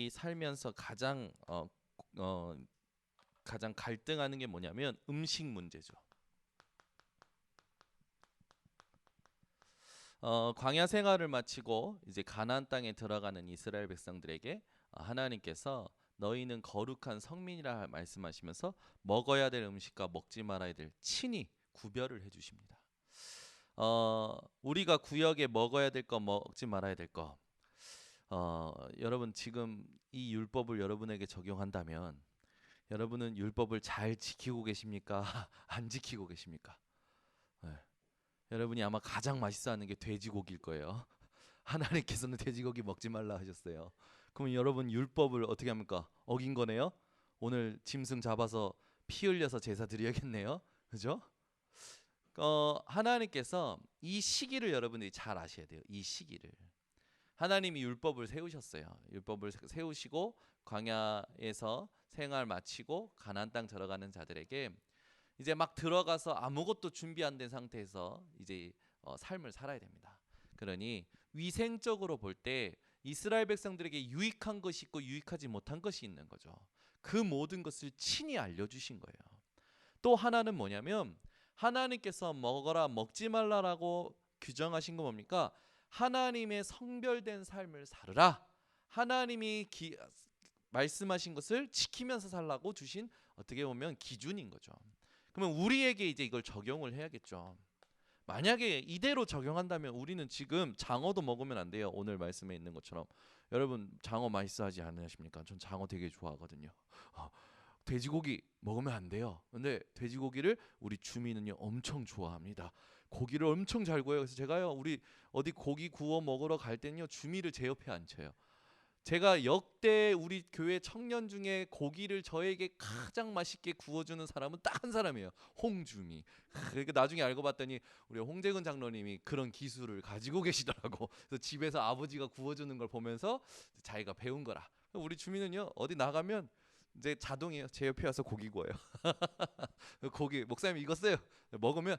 백성들이 살면서 가장 갈등하는 게 뭐냐면 음식 문제죠. 광야 생활을 마치고 이제 가나안 땅에 들어가는 이스라엘 백성들에게 하나님께서 너희는 거룩한 성민이라 말씀하시면서 먹어야 될 음식과 먹지 말아야 될 친히 구별을 해주십니다. 우리가 구역에 먹어야 될 거, 먹지 말아야 될 거. 여러분 지금 이 율법을 여러분에게 적용한다면 여러분은 율법을 잘 지키고 계십니까? 안 지키고 계십니까? 네. 여러분이 아마 가장 맛있어하는 게 돼지고기일 거예요. 하나님께서는 돼지고기 먹지 말라 하셨어요. 그럼 여러분 율법을 어떻게 합니까? 어긴 거네요. 오늘 짐승 잡아서 피 흘려서 제사 드려야겠네요. 그죠? 하나님께서 이 시기를 여러분들이 잘 아셔야 돼요. 이 시기를. 하나님이 율법을 세우셨어요. 율법을 세우시고 광야에서 생활 마치고 가나안 땅 들어가는 자들에게 이제 막 들어가서 아무것도 준비 안 된 상태에서 이제 삶을 살아야 됩니다. 그러니 위생적으로 볼 때 이스라엘 백성들에게 유익한 것이 있고 유익하지 못한 것이 있는 거죠. 그 모든 것을 친히 알려주신 거예요. 또 하나는 뭐냐면 하나님께서 먹어라 먹지 말라라고 규정하신 거 뭡니까? 하나님의 성별된 삶을 살으라. 하나님이 말씀하신 것을 지키면서 살라고 주신 어떻게 보면 기준인 거죠. 그러면 우리에게 이제 이걸 적용을 해야겠죠. 만약에 이대로 적용한다면 우리는 지금 장어도 먹으면 안 돼요. 오늘 말씀에 있는 것처럼. 여러분 장어 맛있어하지 않으십니까? 전 장어 되게 좋아하거든요. 돼지고기 먹으면 안 돼요. 근데 돼지고기를 우리 주민은요 엄청 좋아합니다. 고기를 엄청 잘 구워요. 그래서 제가요 우리 어디 고기 구워 먹으러 갈 때는요 주미를 제 옆에 앉혀요. 제가 역대 우리 교회 청년 중에 고기를 저에게 가장 맛있게 구워주는 사람은 딱 한 사람이에요. 홍주미. 그러니까 나중에 알고 봤더니 우리 홍재근 장로님이 그런 기술을 가지고 계시더라고. 그래서 집에서 아버지가 구워주는 걸 보면서 자기가 배운 거라. 우리 주민은요 어디 나가면 이제 자동이에요. 제 옆에 와서 고기 구워요. 고기 목사님 익었어요. 먹으면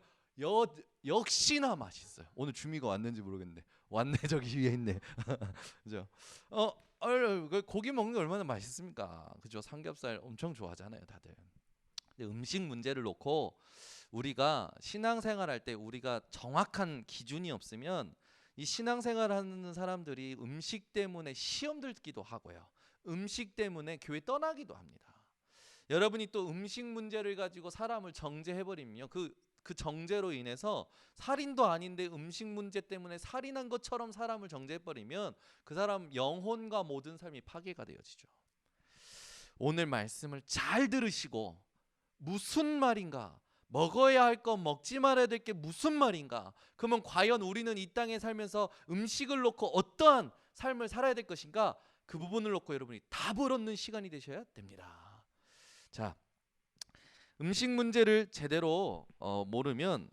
역시나 맛있어요. 오늘 주미가 왔는지 모르겠는데 왔네. 저기 위에 있네. 그죠? 고기 먹는 게 얼마나 맛있습니까? 그죠? 삼겹살 엄청 좋아하잖아요, 다들. 근데 음식 문제를 놓고 우리가 신앙생활할 때 우리가 정확한 기준이 없으면 이 신앙생활하는 사람들이 음식 때문에 시험 들기도 하고요. 음식 때문에 교회 떠나기도 합니다. 여러분이 또 음식 문제를 가지고 사람을 정죄해버리면요. 그 정죄로 인해서 살인도 아닌데 음식 문제 때문에 살인한 것처럼 사람을 정죄해버리면 그 사람 영혼과 모든 삶이 파괴가 되어지죠. 오늘 말씀을 잘 들으시고 무슨 말인가? 먹어야 할 거 먹지 말아야 될 게 무슨 말인가? 그러면 과연 우리는 이 땅에 살면서 음식을 놓고 어떠한 삶을 살아야 될 것인가? 그 부분을 놓고 여러분이 답을 얻는 시간이 되셔야 됩니다. 자, 음식 문제를 제대로 모르면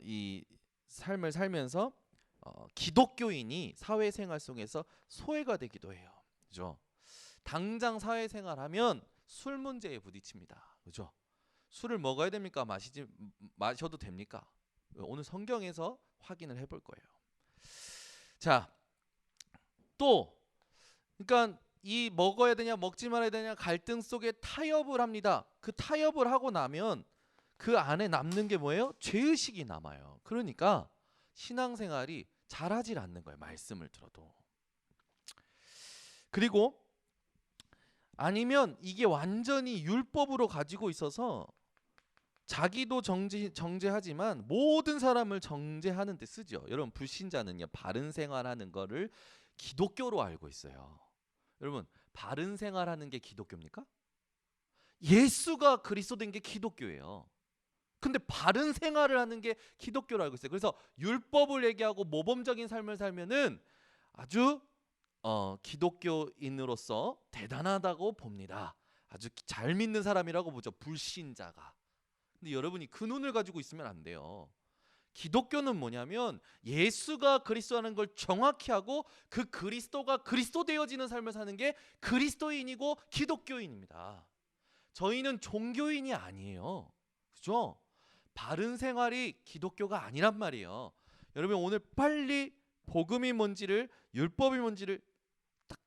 이 삶을 살면서 기독교인이 사회생활 속에서 소외가 되기도 해요. 그죠? 당장 사회생활하면 술 문제에 부딪힙니다. 그죠? 술을 먹어야 됩니까? 마셔도 됩니까? 오늘 성경에서 확인을 해볼 거예요. 자, 또 그러니까 이 먹어야 되냐 먹지 말아야 되냐 갈등 속에 타협을 합니다. 그 타협을 하고 나면 그 안에 남는 게 뭐예요? 죄의식이 남아요. 그러니까 신앙생활이 잘하질 않는 거예요. 말씀을 들어도. 그리고 아니면 이게 완전히 율법으로 가지고 있어서 자기도 정죄하지만 모든 사람을 정죄하는 데 쓰죠. 여러분 불신자는요 바른 생활하는 거를 기독교로 알고 있어요. 여러분 바른 생활하는 게 기독교입니까? 예수가 그리스도 된 게 기독교예요. 근데 바른 생활을 하는 게 기독교로 알고 있어요. 그래서 율법을 얘기하고 모범적인 삶을 살면은 아주 기독교인으로서 대단하다고 봅니다. 아주 잘 믿는 사람이라고 보죠. 불신자가. 근데 여러분이 그 눈을 가지고 있으면 안 돼요. 기독교는 뭐냐면 예수가 그리스도라는 걸 정확히 하고 그 그리스도가 그리스도 되어지는 삶을 사는 게 그리스도인이고 기독교인입니다. 저희는 종교인이 아니에요. 그죠? 바른 생활이 기독교가 아니란 말이에요. 여러분 오늘 빨리 복음이 뭔지를 율법이 뭔지를 딱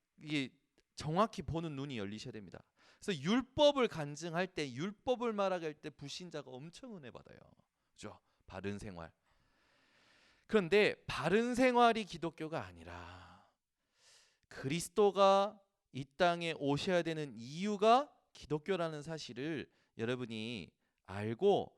정확히 보는 눈이 열리셔야 됩니다. 그래서 율법을 간증할 때, 율법을 말할 때 불신자가 엄청 은혜 받아요. 그죠? 바른 생활. 그런데 바른 생활이 기독교가 아니라 그리스도가 이 땅에 오셔야 되는 이유가 기독교라는 사실을 여러분이 알고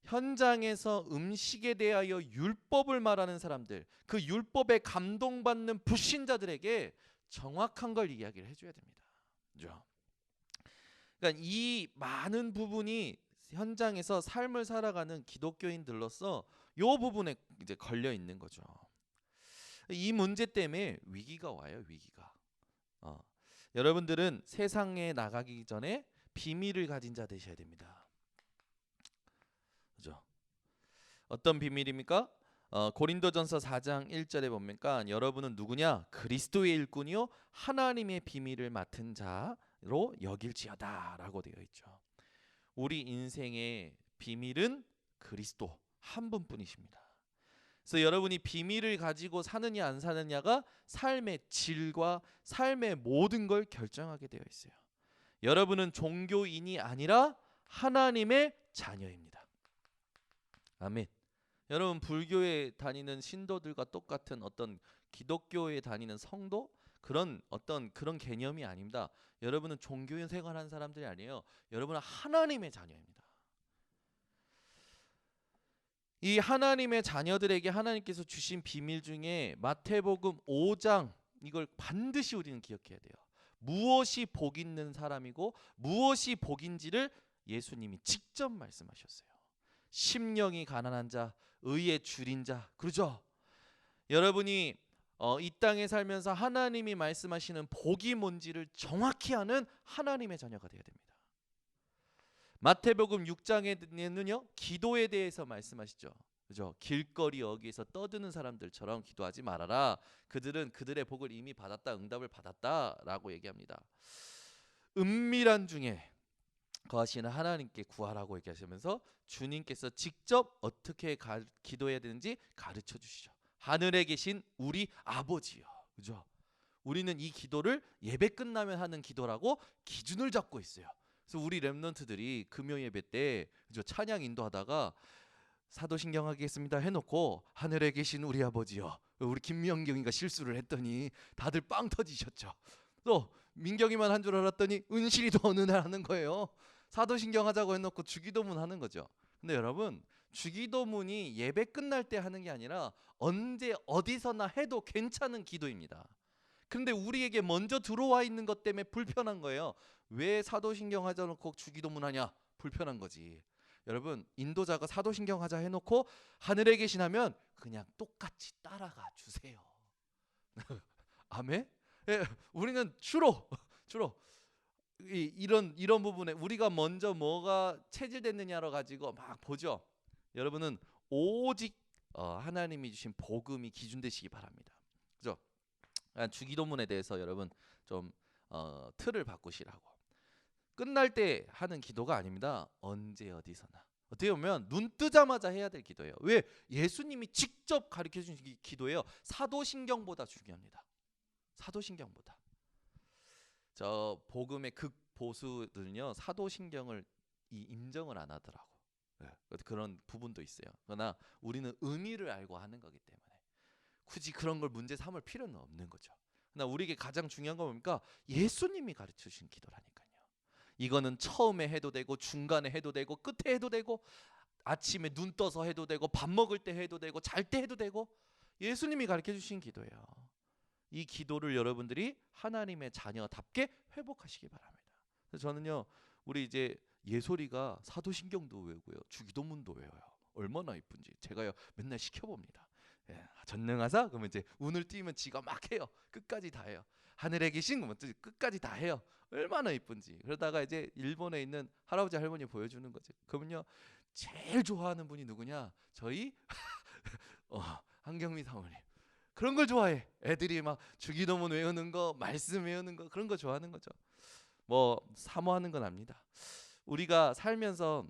현장에서 음식에 대하여 율법을 말하는 사람들, 그 율법에 감동받는 불신자들에게 정확한 걸 이야기를 해줘야 됩니다. 그죠? 그러니까 이 많은 부분이 현장에서 삶을 살아가는 기독교인들로서 요 부분에 이제 걸려 있는 거죠. 이 문제 때문에 위기가 와요. 위기가. 여러분들은 세상에 나가기 전에 비밀을 가진 자 되셔야 됩니다. 그죠? 어떤 비밀입니까? 고린도전서 4장 1절에 보니까 여러분은 누구냐? 그리스도의 일꾼이요 하나님의 비밀을 맡은 자로 여길지어다라고 되어 있죠. 우리 인생의 비밀은 그리스도 한 분뿐이십니다. 그래서 여러분이 비밀을 가지고 사느냐 안 사느냐가 삶의 질과 삶의 모든 걸 결정하게 되어 있어요. 여러분은 종교인이 아니라 하나님의 자녀입니다. 아멘. 여러분 불교에 다니는 신도들과 똑같은 어떤 기독교에 다니는 성도 그런 어떤 그런 개념이 아닙니다. 여러분은 종교인 생활하는 사람들이 아니에요. 여러분은 하나님의 자녀입니다. 이 하나님의 자녀들에게 하나님께서 주신 비밀 중에 마태복음 5장 이걸 반드시 우리는 기억해야 돼요. 무엇이 복 있는 사람이고 무엇이 복인지를 예수님이 직접 말씀하셨어요. 심령이 가난한 자, 의에 줄인 자, 그러죠? 여러분이 이 땅에 살면서 하나님이 말씀하시는 복이 뭔지를 정확히 아는 하나님의 자녀가 되어야 됩니다. 마태복음 6장에는요 기도에 대해서 말씀하시죠. 그죠? 길거리 여기에서 떠드는 사람들처럼 기도하지 말아라. 그들은 그들의 복을 이미 받았다, 응답을 받았다라고 얘기합니다. 은밀한 중에 거하시는 하나님께 구하라고 얘기하시면서 주님께서 직접 어떻게 기도해야 되는지 가르쳐 주시죠. 하늘에 계신 우리 아버지요. 그죠? 우리는 이 기도를 예배 끝나면 하는 기도라고 기준을 잡고 있어요. 그래서 우리 렘넌트들이 금요 예배 때 그죠? 찬양 인도하다가 사도신경 하겠습니다 해놓고 하늘에 계신 우리 아버지요. 우리 김명경이가 실수를 했더니 다들 빵 터지셨죠. 또 민경이만 한 줄 알았더니 은실이도 어느 날 하는 거예요. 사도신경 하자고 해놓고 주기도문 하는 거죠. 근데 여러분 주기도문이 예배 끝날 때 하는 게 아니라 언제 어디서나 해도 괜찮은 기도입니다. 그런데 우리에게 먼저 들어와 있는 것 때문에 불편한 거예요. 왜 사도신경 하자 놓고 주기도문 하냐? 불편한 거지. 여러분 인도자가 사도신경 하자 해놓고 하늘에 계신 하면 그냥 똑같이 따라가 주세요. 아멘? 예, 우리는 주로 이런 부분에 우리가 먼저 뭐가 체질됐느냐로 가지고 막 보죠. 여러분은 오직 하나님이 주신 복음이 기준 되시기 바랍니다. 그죠? 주기도문에 대해서 여러분 좀 틀을 바꾸시라고. 끝날 때 하는 기도가 아닙니다. 언제 어디서나. 어떻게 보면 눈 뜨자마자 해야 될 기도예요. 왜? 예수님이 직접 가르쳐 주신 기도예요. 사도신경보다 중요합니다. 사도신경보다. 저 복음의 극보수들은요 사도신경을 인정을 안 하더라고. 네, 그런 부분도 있어요. 그러나 우리는 의미를 알고 하는 거기 때문에 굳이 그런 걸 문제 삼을 필요는 없는 거죠. 그러나 우리에게 가장 중요한 건 뭡니까? 예수님이 가르쳐 주신 기도라니까요. 이거는 처음에 해도 되고 중간에 해도 되고 끝에 해도 되고 아침에 눈 떠서 해도 되고 밥 먹을 때 해도 되고 잘 때 해도 되고 예수님이 가르쳐 주신 기도예요. 이 기도를 여러분들이 하나님의 자녀답게 회복하시기 바랍니다. 그래서 저는요 우리 이제 예솔이가 사도신경도 외우고요 주기도문도 외워요. 얼마나 이쁜지 제가요 맨날 시켜봅니다. 예, 전능하사 그러면 이제 운을 띄우면 지가 막 해요. 끝까지 다 해요. 하늘에 계신 그러면 또 끝까지 다 해요. 얼마나 이쁜지. 그러다가 이제 일본에 있는 할아버지 할머니 보여주는 거죠. 그러면요 제일 좋아하는 분이 누구냐? 저희 한경미 사모님. 그런 걸 좋아해. 애들이 막 주기도문 외우는 거, 말씀 외우는 거 그런 거 좋아하는 거죠. 뭐 사모하는 건 압니다. 우리가 살면서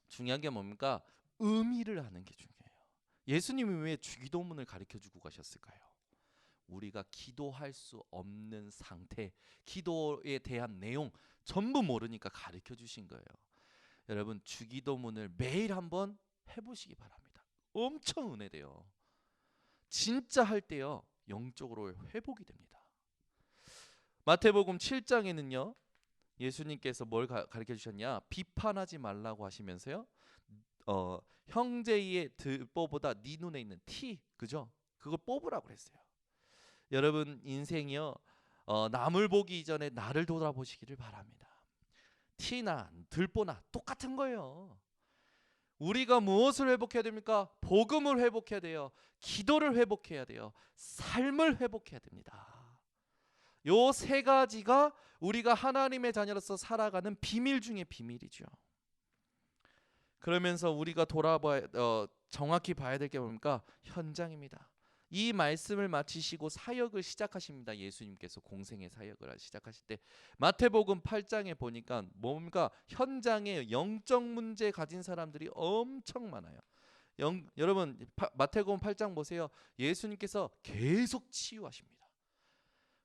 중요한 게 뭡니까? 의미를 아는 게 중요해요. 예수님이 왜 주기도문을 가르쳐 주고 가셨을까요? 우리가 기도할 수 없는 상태, 기도에 대한 내용 전부 모르니까 가르쳐 주신 거예요. 여러분 주기도문을 매일 한번 해보시기 바랍니다. 엄청 은혜돼요. 진짜 할 때요 영적으로 회복이 됩니다. 마태복음 7장에는요 예수님께서 뭘 가르쳐 주셨냐? 비판하지 말라고 하시면서요 형제의 들보보다 네 눈에 있는 티, 그죠? 그걸 뽑으라고 그랬어요. 여러분 인생이요 남을 보기 이전에 나를 돌아보시기를 바랍니다. 티나 들보나 똑같은 거예요. 우리가 무엇을 회복해야 됩니까? 복음을 회복해야 돼요. 기도를 회복해야 돼요. 삶을 회복해야 됩니다. 요 세 가지가 우리가 하나님의 자녀로서 살아가는 비밀 중에 비밀이죠. 그러면서 우리가 정확히 봐야 될 게 뭡니까? 현장입니다. 이 말씀을 마치시고 사역을 시작하십니다. 예수님께서 공생의 사역을 시작하실 때 마태복음 8장에 보니까 뭔가 현장에 영적 문제 가진 사람들이 엄청 많아요. 여러분 마태복음 8장 보세요. 예수님께서 계속 치유하십니다.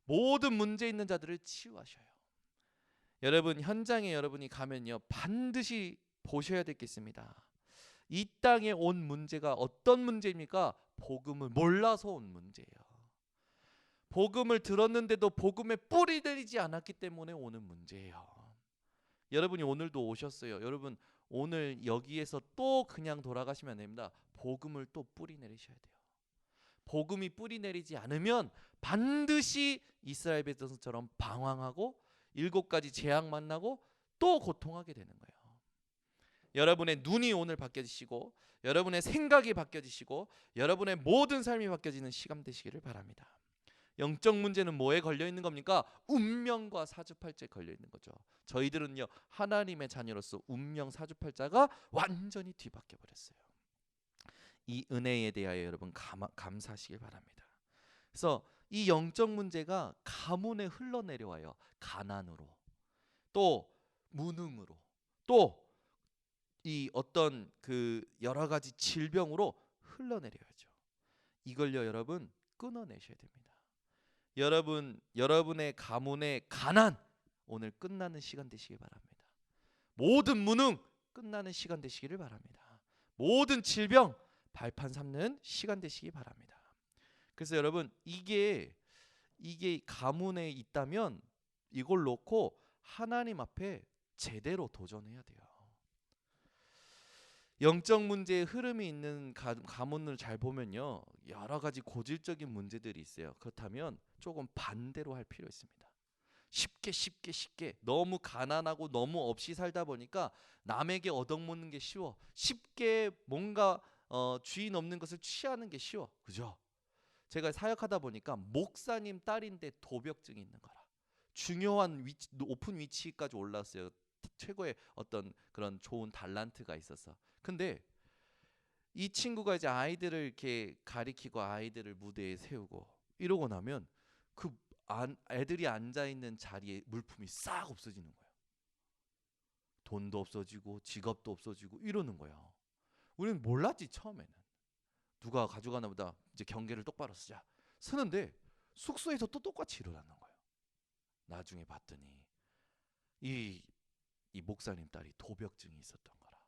모든 문제 있는 자들을 치유하셔요. 여러분 현장에 여러분이 가면요 반드시 보셔야 될 게 있습니다. 이 땅에 온 문제가 어떤 문제입니까? 복음을 몰라서 온 문제예요. 복음을 들었는데도 복음에 뿌리 내리지 않았기 때문에 오는 문제예요. 여러분이 오늘도 오셨어요. 여러분 오늘 여기에서 또 그냥 돌아가시면 안 됩니다. 복음을 또 뿌리 내리셔야 돼요. 복음이 뿌리 내리지 않으면 반드시 이스라엘 백성처럼 방황하고 7가지 재앙 만나고 또 고통하게 되는 거예요. 여러분의 눈이 오늘 바뀌어지시고 여러분의 생각이 바뀌어지시고 여러분의 모든 삶이 바뀌어지는 시간 되시기를 바랍니다. 영적 문제는 뭐에 걸려 있는 겁니까? 운명과 사주팔자에 걸려 있는 거죠. 저희들은요 하나님의 자녀로서 운명 사주팔자가 완전히 뒤바뀌어 버렸어요. 이 은혜에 대하여 여러분 감사하시길 바랍니다. 그래서 이 영적 문제가 가문에 흘러내려와요. 가난으로, 또 무능으로, 또 이 어떤 그 여러 가지 질병으로 흘러내려야죠. 이걸요 여러분 끊어내셔야 됩니다. 여러분의 가문의 가난 오늘 끝나는 시간 되시길 바랍니다. 모든 무능 끝나는 시간 되시기를 바랍니다. 모든 질병 발판 삼는 시간 되시기 바랍니다. 그래서 여러분 이게 가문에 있다면 이걸 놓고 하나님 앞에 제대로 도전해야 돼요. 영적 문제의 흐름이 있는 가문을 잘 보면요 여러 가지 고질적인 문제들이 있어요. 그렇다면 조금 반대로 할 필요 있습니다. 쉽게 너무 가난하고 너무 없이 살다 보니까 남에게 얻어먹는 게 쉬워. 쉽게 뭔가 주인 없는 것을 취하는 게 쉬워. 그죠? 제가 사역하다 보니까 목사님 딸인데 도벽증이 있는 거라. 중요한 높은 위치까지 올랐어요. 최고의 어떤 그런 좋은 달란트가 있어서. 근데 이 친구가 이제 아이들을 이렇게 가리키고 아이들을 무대에 세우고 이러고 나면 그 애들이 앉아 있는 자리에 물품이 싹 없어지는 거예요. 돈도 없어지고 직업도 없어지고 이러는 거예요. 우리는 몰랐지 처음에는. 누가 가져가나 보다. 이제 경계를 똑바로 쓰는데 숙소에서 또 똑같이 일어나는 거예요. 나중에 봤더니 이 목사님 딸이 도벽증이 있었던 거라.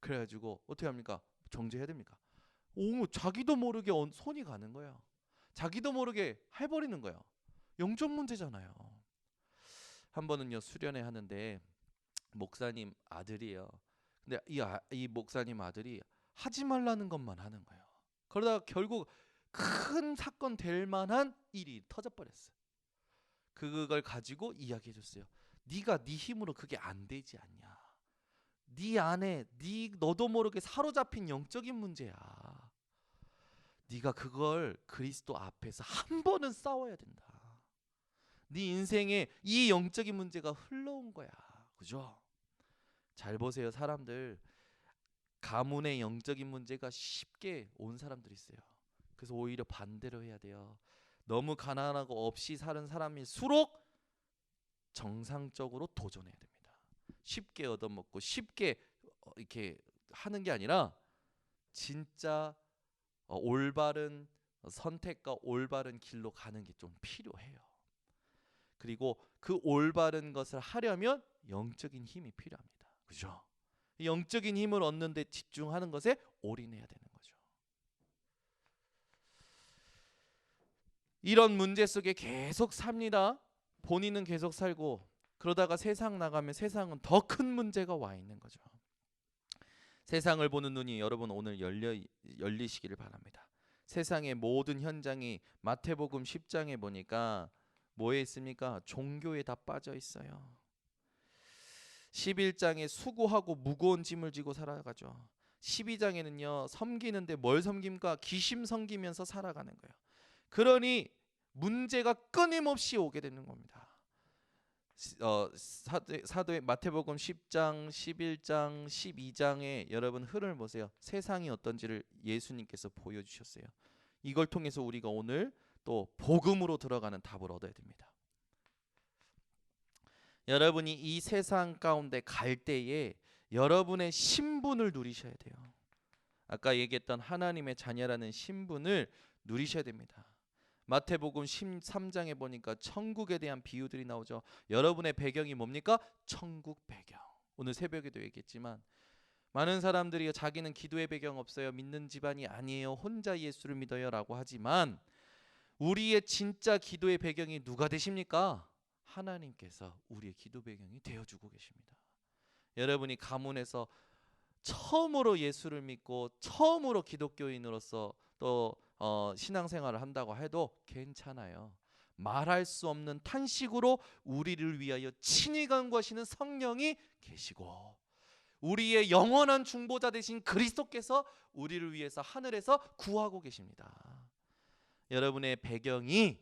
그래가지고 어떻게 합니까? 정죄해야 됩니까? 자기도 모르게 손이 가는 거예요. 자기도 모르게 해버리는 거예요. 영적 문제잖아요. 한 번은요 수련회 하는데 목사님 아들이에요. 근데 이 목사님 아들이 하지 말라는 것만 하는 거예요. 그러다가 결국 큰 사건 될 만한 일이 터져버렸어요. 그걸 가지고 이야기해줬어요. 네가 네 힘으로 그게 안 되지 않냐. 네 안에 너도 모르게 사로잡힌 영적인 문제야. 네가 그걸 그리스도 앞에서 한 번은 싸워야 된다. 네 인생에 이 영적인 문제가 흘러온 거야. 그죠? 잘 보세요. 사람들 가문의 영적인 문제가 쉽게 온 사람들이 있어요. 그래서 오히려 반대로 해야 돼요. 너무 가난하고 없이 사는 사람일수록 정상적으로 도전해야 됩니다. 쉽게 얻어먹고 쉽게 이렇게 하는 게 아니라 진짜 올바른 선택과 올바른 길로 가는 게 좀 필요해요. 그리고 그 올바른 것을 하려면 영적인 힘이 필요합니다. 그죠? 영적인 힘을 얻는 데 집중하는 것에 올인해야 되는 거죠. 이런 문제 속에 계속 삽니다. 본인은 계속 살고 그러다가 세상 나가면 세상은 더 큰 문제가 와 있는 거죠. 세상을 보는 눈이 여러분 오늘 열리시기를 바랍니다. 세상의 모든 현장이 마태복음 10장에 보니까 뭐에 있습니까? 종교에 다 빠져 있어요. 11장에 수고하고 무거운 짐을 지고 살아가죠. 12장에는요 섬기는데 뭘 섬깁니까? 귀신 섬기면서 살아가는 거예요. 그러니 문제가 끊임없이 오게 되는 겁니다. 사도의 마태복음 10장, 11장, 12장에 여러분 흐름을 보세요. 세상이 어떤지를 예수님께서 보여주셨어요. 이걸 통해서 우리가 오늘 또 복음으로 들어가는 답을 얻어야 됩니다. 여러분이 이 세상 가운데 갈 때에 여러분의 신분을 누리셔야 돼요. 아까 얘기했던 하나님의 자녀라는 신분을 누리셔야 됩니다. 마태복음 13장에 보니까 천국에 대한 비유들이 나오죠. 여러분의 배경이 뭡니까? 천국 배경. 오늘 새벽에도 얘기했지만 많은 사람들이 자기는 기도의 배경 없어요, 믿는 집안이 아니에요, 혼자 예수를 믿어요 라고 하지만 우리의 진짜 기도의 배경이 누가 되십니까? 하나님께서 우리의 기도 배경이 되어주고 계십니다. 여러분이 가문에서 처음으로 예수를 믿고 처음으로 기독교인으로서 또 신앙생활을 한다고 해도 괜찮아요. 말할 수 없는 탄식으로 우리를 위하여 친히 간구하시는 성령이 계시고 우리의 영원한 중보자 되신 그리스도께서 우리를 위해서 하늘에서 구하고 계십니다. 여러분의 배경이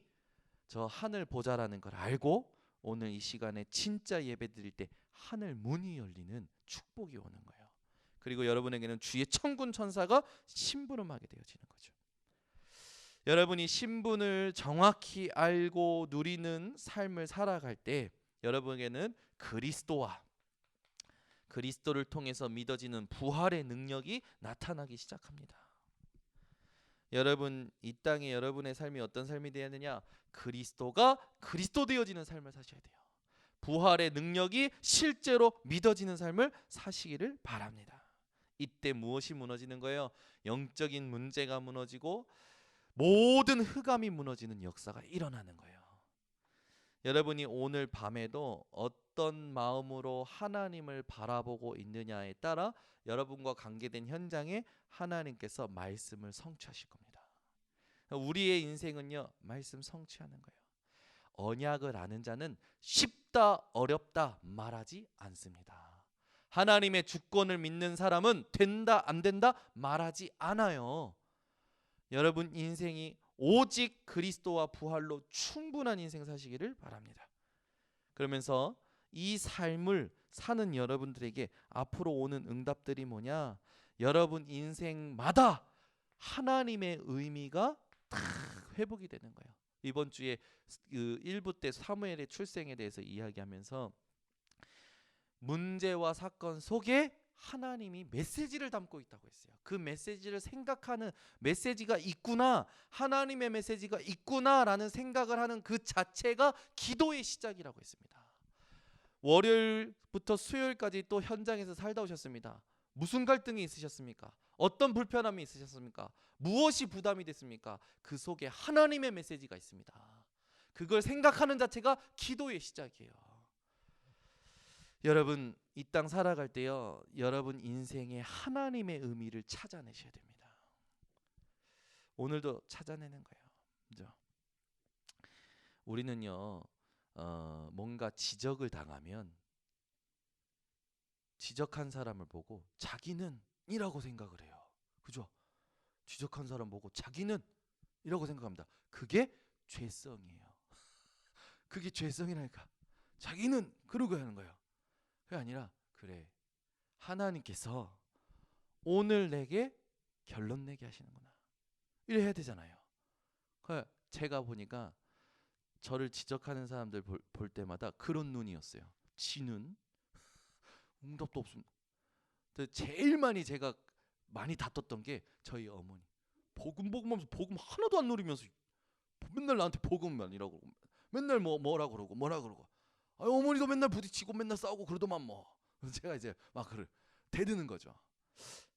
저 하늘 보좌라는 걸 알고 오늘 이 시간에 진짜 예배 드릴 때 하늘 문이 열리는 축복이 오는 거예요. 그리고 여러분에게는 주의 천군 천사가 심부름하게 되어지는 거죠. 여러분이 신분을 정확히 알고 누리는 삶을 살아갈 때 여러분에게는 그리스도와 그리스도를 통해서 믿어지는 부활의 능력이 나타나기 시작합니다. 여러분 이 땅에 여러분의 삶이 어떤 삶이 되어야 되냐? 그리스도가 그리스도 되어지는 삶을 사셔야 돼요. 부활의 능력이 실제로 믿어지는 삶을 사시기를 바랍니다. 이때 무엇이 무너지는 거예요? 영적인 문제가 무너지고 모든 흑암이 무너지는 역사가 일어나는 거예요. 여러분이 오늘 밤에도 어떤 마음으로 하나님을 바라보고 있느냐에 따라 여러분과 관계된 현장에 하나님께서 말씀을 성취하실 겁니다. 우리의 인생은요 말씀 성취하는 거예요. 언약을 아는 자는 쉽다 어렵다 말하지 않습니다. 하나님의 주권을 믿는 사람은 된다 안 된다 말하지 않아요. 여러분 인생이 오직 그리스도와 부활로 충분한 인생 사시기를 바랍니다. 그러면서 이 삶을 사는 여러분들에게 앞으로 오는 응답들이 뭐냐? 여러분 인생마다 하나님의 의미가 다 회복이 되는 거예요. 이번 주에 그 1부 때 사무엘의 출생에 대해서 이야기하면서 문제와 사건 속에 하나님이 메시지를 담고 있다고 했어요. 그 메시지를 생각하는 메시지가 있구나, 하나님의 메시지가 있구나라는 생각을 하는 그 자체가 기도의 시작이라고 했습니다. 월요일부터 수요일까지 또 현장에서 살다 오셨습니다. 무슨 갈등이 있으셨습니까? 어떤 불편함이 있으셨습니까? 무엇이 부담이 됐습니까? 그 속에 하나님의 메시지가 있습니다. 그걸 생각하는 자체가 기도의 시작이에요. 여러분 이 땅 살아갈 때요 여러분 인생에 하나님의 의미를 찾아내셔야 됩니다. 오늘도 찾아내는 거예요. 그죠? 우리는요 뭔가 지적을 당하면 지적한 사람을 보고 자기는 이라고 생각을 해요. 그죠? 지적한 사람 보고 자기는 이라고 생각합니다. 그게 죄성이에요. 그게 죄성이라니까. 자기는 그러고 하는 거예요. 그게 아니라 그래 하나님께서 오늘 내게 결론 내게 하시는구나 이래 해야 되잖아요. 제가 보니까 저를 지적하는 사람들 볼 때마다 그런 눈이었어요. 지는 응답도 없습니다. 제일 많이 제가 많이 다퉜던 게 저희 어머니. 복음 하나도 안 누리면서 맨날 나한테 복음만이라고 그러고 맨날 뭐라 그러고 어머니도 맨날 부딪히고 맨날 싸우고 그러더만 뭐. 그래서 제가 이제 막 그를 대드는 거죠.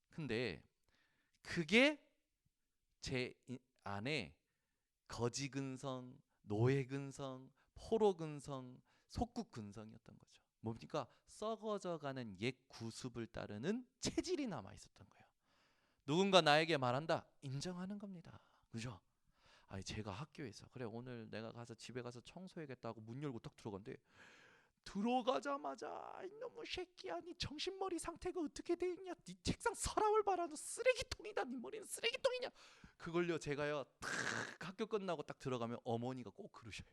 근데 그게 제 안에 거지 근성, 노예 근성, 포로 근성, 속국 근성이었던 거죠. 뭡니까? 썩어져가는 옛 구습을 따르는 체질이 남아 있었던 거예요. 누군가 나에게 말한다, 인정하는 겁니다. 그죠? 아니 제가 학교에서 그래 오늘 내가 가서 집에 가서 청소해야겠다고 문 열고 딱 들어간대. 들어가자마자 이놈의 새끼야, 니 정신머리 상태가 어떻게 돼 있냐, 니 책상 서랍을 봐라, 너 쓰레기통이다, 니 머리는 쓰레기통이냐. 그걸요 제가요 탁 학교 끝나고 딱 들어가면 어머니가 꼭 그러셔요.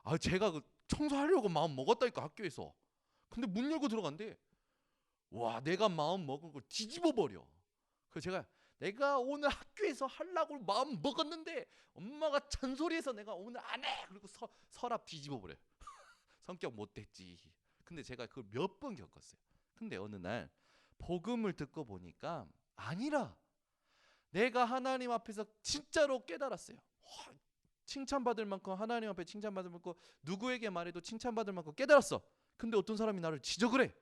아 제가 그 청소하려고 마음 먹었다니까 학교에서. 근데 문 열고 들어간대. 와 내가 마음 먹은 걸 뒤집어 버려. 그래서 내가 오늘 학교에서 하려고 마음 먹었는데 엄마가 잔소리해서 내가 오늘 안 해. 그리고 서랍 뒤집어 버려. 성격 못됐지. 근데 제가 그걸 몇 번 겪었어요. 근데 어느 날 복음을 듣고 보니까 아니라 내가 하나님 앞에서 진짜로 깨달았어요. 칭찬받을 만큼 하나님 앞에 칭찬받을 만큼 누구에게 말해도 칭찬받을 만큼 깨달았어. 근데 어떤 사람이 나를 지적을 해.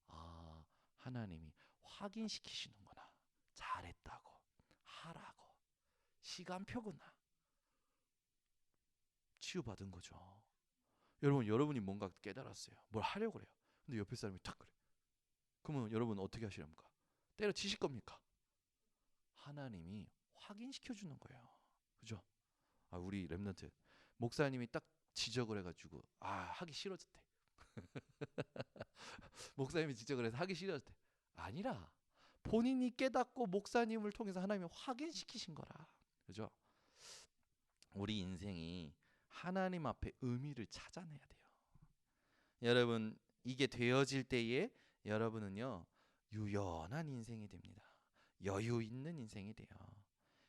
아 하나님이 확인시키시는구나. 잘했다고 하라고 시간표구나. 치유받은 거죠. 여러분이 뭔가 깨달았어요. 뭘 하려고 그래요. 근데 옆에 사람이 탁 그래. 그러면 여러분 어떻게 하시렵니까? 때려치실 겁니까? 하나님이 확인시켜 주는 거예요. 그죠? 우리 렘넌트 목사님이 딱 지적을 해가지고 하기 싫어졌대. 목사님이 지적을 해서 하기 싫어졌대. 아니라 본인이 깨닫고 목사님을 통해서 하나님이 확인시키신 거라. 그죠? 우리 인생이 하나님 앞에 의미를 찾아내야 돼요. 여러분 이게 되어질 때에 여러분은요 유연한 인생이 됩니다. 여유 있는 인생이 돼요.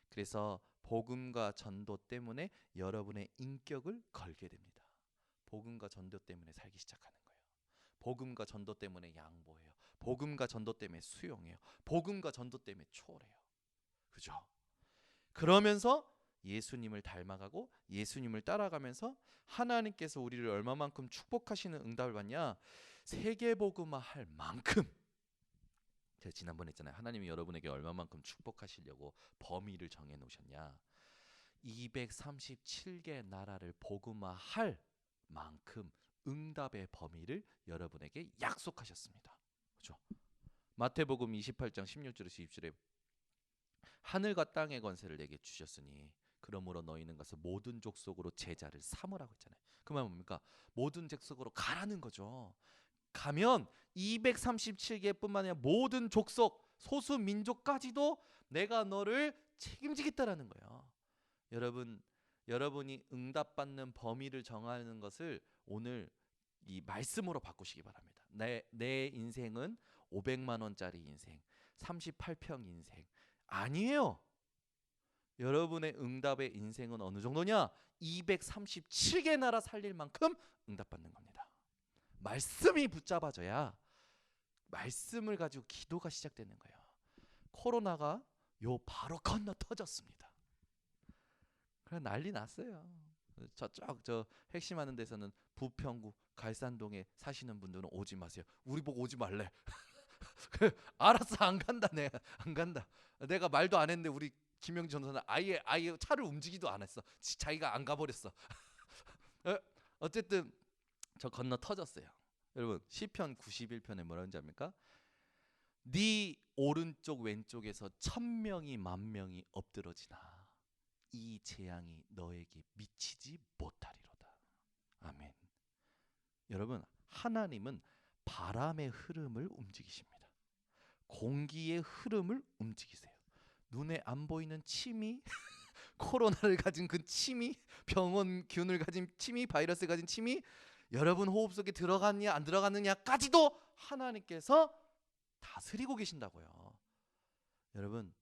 그래서 복음과 전도 때문에 여러분의 인격을 걸게 됩니다. 복음과 전도 때문에 살기 시작하는 거예요. 복음과 전도 때문에 양보해요. 복음과 전도 때문에 수용해요. 복음과 전도 때문에 초월해요. 그죠? 그러면서 예수님을 닮아가고 예수님을 따라가면서 하나님께서 우리를 얼마만큼 축복하시는 응답을 받냐? 세계복음화 할 만큼. 제가 지난번에 했잖아요. 하나님이 여러분에게 얼마만큼 축복하시려고 범위를 정해 놓으셨냐? 237개 나라를 복음화할 만큼 응답의 범위를 여러분에게 약속하셨습니다. 그렇죠? 마태복음 28장 16절에서 20절에 하늘과 땅의 권세를 내게 주셨으니 그러므로 너희는 가서 모든 족속으로 제자를 삼으라고 했잖아요. 그 말 뭡니까? 모든 족속으로 가라는 거죠. 가면 237개뿐만 아니라 모든 족속, 소수 민족까지도 내가 너를 책임지겠다라는 거예요. 여러분이 응답받는 범위를 정하는 것을 오늘 이 말씀으로 바꾸시기 바랍니다. 내 인생은 500만 원짜리 인생, 38평 인생 아니에요. 여러분의 응답의 인생은 어느 정도냐? 237개 나라 살릴 만큼 응답받는 겁니다. 말씀이 붙잡아져야 말씀을 가지고 기도가 시작되는 거예요. 코로나가 바로 건너 터졌습니다. 그래 난리 났어요. 저쪽 저 핵심하는 데서는 부평구 갈산동에 사시는 분들은 오지 마세요. 우리 보고 오지 말래. 알았어 안 간다. 내가 안 간다. 내가 말도 안 했는데 우리 김영지 전도사는 아예 차를 움직이도 안 했어. 자기가 안 가버렸어. 어쨌든 저 건너 터졌어요. 여러분 시편 91편에 뭐라고 하는지 압니까? 네 오른쪽 왼쪽에서 1000명이 10,000명이 엎드러지나 이 재앙이 너에게 미치지 못하리로다. 아멘. 여러분 하나님은 바람의 흐름을 움직이십니다. 공기의 흐름을 움직이세요. 눈에 안 보이는 침이 코로나를 가진 그 침이 병원균을 가진 침이 바이러스를 가진 침이 여러분 호흡 속에 들어갔냐 안 들어갔느냐까지도 하나님께서 다스리고 계신다고요. 여러분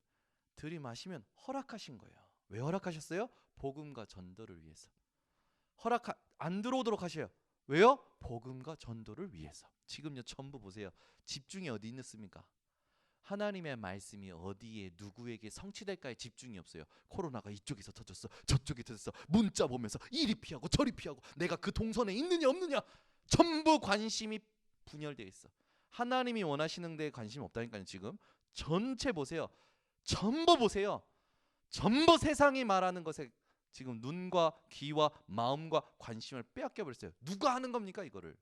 들이마시면 허락하신 거예요. 왜 허락하셨어요? 복음과 전도를 위해서. 안 들어오도록 하셔요. 왜요? 복음과 전도를 위해서. 지금요 전부 보세요. 집중이 어디 있습니까? 하나님의 말씀이 어디에 누구에게 성취될까에 집중이 없어요. 코로나가 이쪽에서 터졌어, 저쪽에 터졌어, 문자 보면서 이리 피하고 저리 피하고, 내가 그 동선에 있느냐 없느냐, 전부 관심이 분열되어 있어. 하나님이 원하시는 데에 관심 없다니까요. 지금 전체 보세요. 전부 보세요. 전부 세상이 말하는 것에 지금 눈과 귀와 마음과 관심을 빼앗겨 버렸어요. 누가 하는 겁니까 이거를?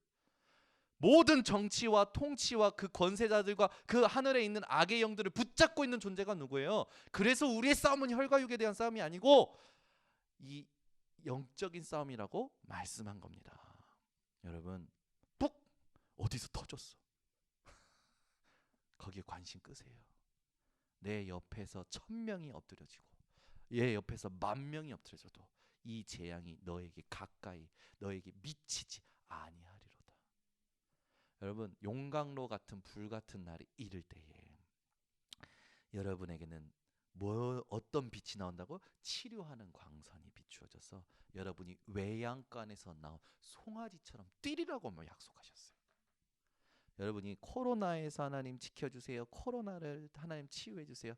모든 정치와 통치와 그 권세자들과 그 하늘에 있는 악의 영들을 붙잡고 있는 존재가 누구예요? 그래서 우리의 싸움은 혈과 육에 대한 싸움이 아니고 이 영적인 싸움이라고 말씀한 겁니다. 여러분, 푹 어디서 터졌어? 거기에 관심 끄세요. 내 옆에서 1000명이 엎드려지고 얘 옆에서 10,000명이 엎드려져도 이 재앙이 너에게 가까이, 너에게 미치지 아니하리로다. 여러분, 용광로 같은 불 같은 날이 이를 때에 여러분에게는 어떤 빛이 나온다고? 치료하는 광선이 비추어져서 여러분이 외양간에서 나온 송아지처럼 뛰리라고 약속하셨어요. 여러분이 코로나에서 하나님 지켜주세요, 코로나를 하나님 치유해 주세요,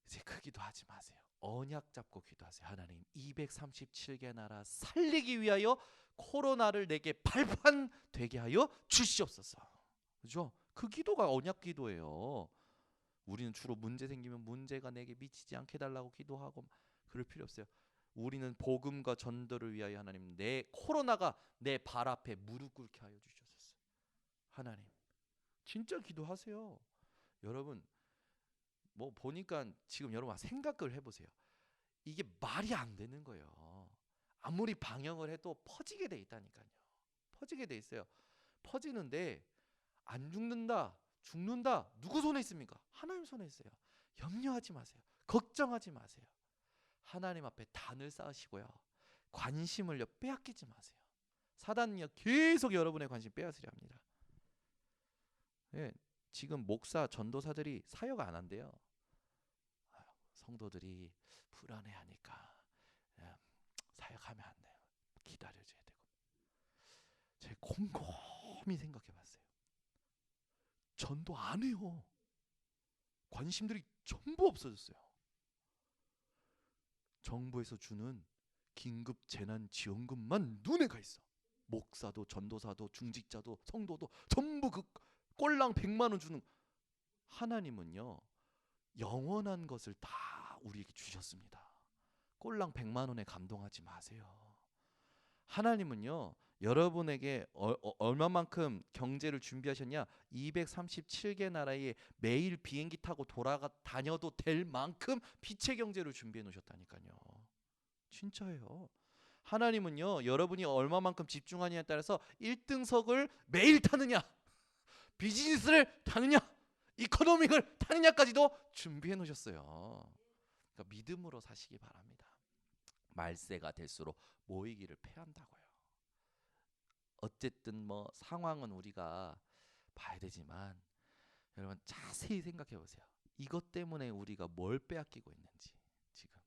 이제 그 기도하지 마세요. 언약 잡고 기도하세요. 하나님, 237개 나라 살리기 위하여 코로나를 내게 발판되게 하여 주시옵소서. 그죠? 그 기도가 언약 기도예요. 우리는 주로 문제 생기면 문제가 내게 미치지 않게 해달라고 기도하고 그럴 필요 없어요. 우리는 복음과 전도를 위하여 하나님, 내 코로나가 내 발 앞에 무릎 꿇게 하여 주시옵소서. 하나님, 진짜 기도하세요. 여러분, 뭐 보니까 지금 여러분 생각을 해보세요. 이게 말이 안 되는 거예요. 아무리 방역을 해도 퍼지게 돼 있다니까요. 퍼지게 돼 있어요. 퍼지는데 안 죽는다, 죽는다, 누구 손에 있습니까? 하나님 손에 있어요. 염려하지 마세요. 걱정하지 마세요. 하나님 앞에 단을 쌓으시고요, 관심을요 빼앗기지 마세요. 사단은요 계속 여러분의 관심 빼앗으려 합니다. 예, 지금 목사 전도사들이 사역 안 한대요. 성도들이 불안해하니까 사역하면 안 돼요. 기다려줘야 되고. 제가 곰곰이 생각해봤어요. 전도 안 해요. 관심들이 전부 없어졌어요. 정부에서 주는 긴급 재난지원금만 눈에 가 있어. 목사도 전도사도 중직자도 성도도 전부 그 꼴랑 100만 원 주는. 하나님은요 영원한 것을 다 우리에게 주셨습니다. 꼴랑 100만 원에 감동하지 마세요. 하나님은요 여러분에게 얼마만큼 경제를 준비하셨냐? 237개 나라에 매일 비행기 타고 다녀도 될 만큼 빛의 경제를 준비해 놓으셨다니까요. 진짜예요. 하나님은요 여러분이 얼마만큼 집중하느냐에 따라서 1등석을 매일 타느냐, 비즈니스를 타느냐, 이코노믹을 타느냐까지도 준비해 놓으셨어요. 그러니까 믿음으로 사시기 바랍니다. 말세가 될수록 모이기를 패한다고요. 어쨌든 뭐 상황은 우리가 봐야 되지만 여러분 자세히 생각해 보세요. 이것 때문에 우리가 뭘 빼앗기고 있는지 지금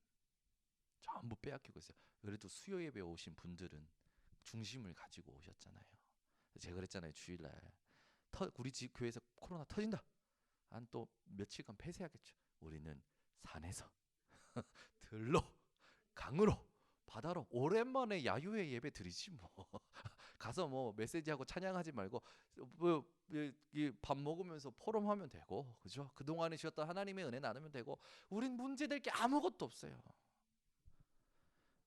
전부 빼앗기고 있어요. 그래도 수요 예배 오신 분들은 중심을 가지고 오셨잖아요. 제가 그랬잖아요. 주일날 우리 집 교회에서 코로나 터진다. 한 또 며칠간 폐쇄하겠죠. 우리는 산에서 들로, 강으로, 바다로 오랜만에 야유회 예배 드리지 뭐. 가서 뭐 메시지하고 찬양하지 말고 밥 먹으면서 포럼하면 되고, 그죠? 그동안에 주셨던 하나님의 은혜 나누면 되고, 우린 문제될 게 아무것도 없어요.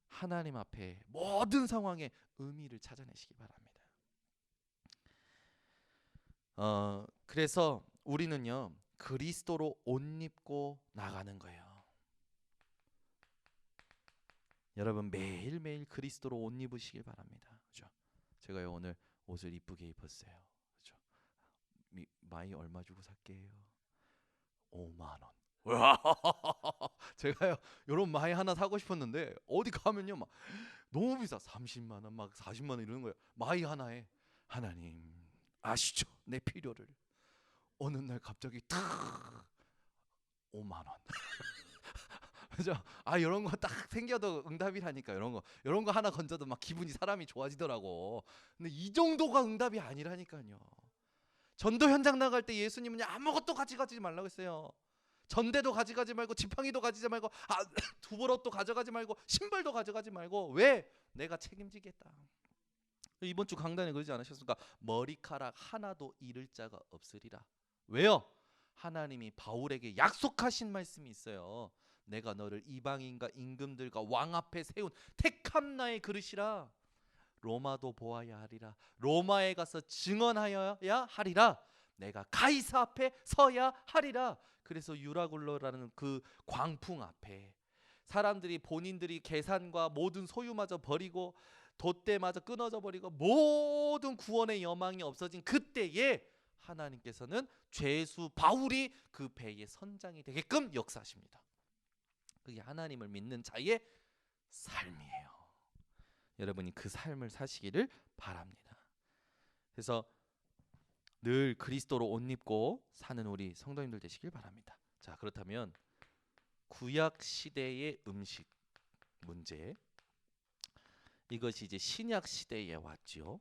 하나님 앞에 모든 상황에 의미를 찾아내시기 바랍니다. 그래서 우리는요 그리스도로 옷 입고 나가는 거예요. 여러분 매일매일 그리스도로 옷 입으시길 바랍니다. 그죠? 제가요 오늘 옷을 이쁘게 입었어요. 그죠? 마이 얼마 주고 샀게요? 5만 원. 제가요 이런 마이 하나 사고 싶었는데 어디 가면요 막 너무 비싸. 30만 원, 막 40만 원 이러는 거예요. 마이 하나에. 하나님 아시죠? 내 필요를. 어느 날 갑자기 탁 5만 원. 그죠? 이런 거 딱 생겨도 응답이라니까. 이런 거 하나 건져도 막 기분이 사람이 좋아지더라고. 근데 이 정도가 응답이 아니라니까요. 전도 현장 나갈 때 예수님은 아무것도 가져가지 말라고 했어요. 전대도 가져가지 말고 지팡이도 가지지 말고 두보롯도 가져가지 말고 신발도 가져가지 말고. 왜? 내가 책임지겠다. 이번 주 강단에 그러지 않으셨습니까? 머리카락 하나도 잃을 자가 없으리라. 왜요? 하나님이 바울에게 약속하신 말씀이 있어요. 내가 너를 이방인과 임금들과 왕 앞에 세운 택한 나의 그릇이라. 로마도 보아야 하리라. 로마에 가서 증언하여야 하리라. 내가 가이사 앞에 서야 하리라. 그래서 유라굴로라는 그 광풍 앞에 사람들이 본인들이 계산과 모든 소유마저 버리고 돛대마저 끊어져 버리고 모든 구원의 여망이 없어진 그때에 하나님께서는 죄수 바울이 그 배의 선장이 되게끔 역사하십니다. 그게 하나님을 믿는 자의 삶이에요. 여러분이 그 삶을 사시기를 바랍니다. 그래서 늘 그리스도로 옷 입고 사는 우리 성도님들 되시길 바랍니다. 자, 그렇다면 구약 시대의 음식 문제, 이것이 이제 신약 시대에 왔지요.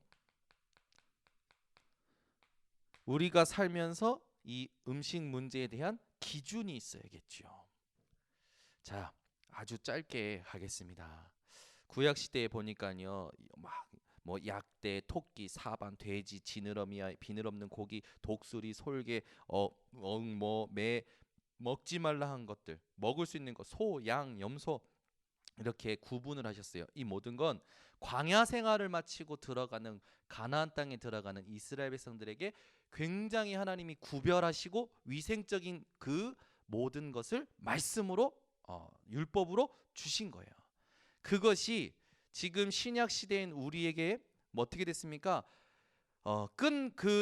우리가 살면서 이 음식 문제에 대한 기준이 있어야겠죠. 자, 아주 짧게 하겠습니다. 구약 시대에 보니까요, 뭐 약대, 토끼, 사반, 돼지, 지느러미와 비늘 없는 고기, 독수리, 솔개, 매 먹지 말라 한 것들, 먹을 수 있는 것, 소, 양, 염소 이렇게 구분을 하셨어요. 이 모든 건 광야 생활을 마치고 들어가는 가나안 땅에 들어가는 이스라엘 백성들에게 굉장히 하나님이 구별하시고 위생적인 그 모든 것을 말씀으로 율법으로 주신 거예요. 그것이 지금 신약 시대인 우리에게 어떻게 됐습니까?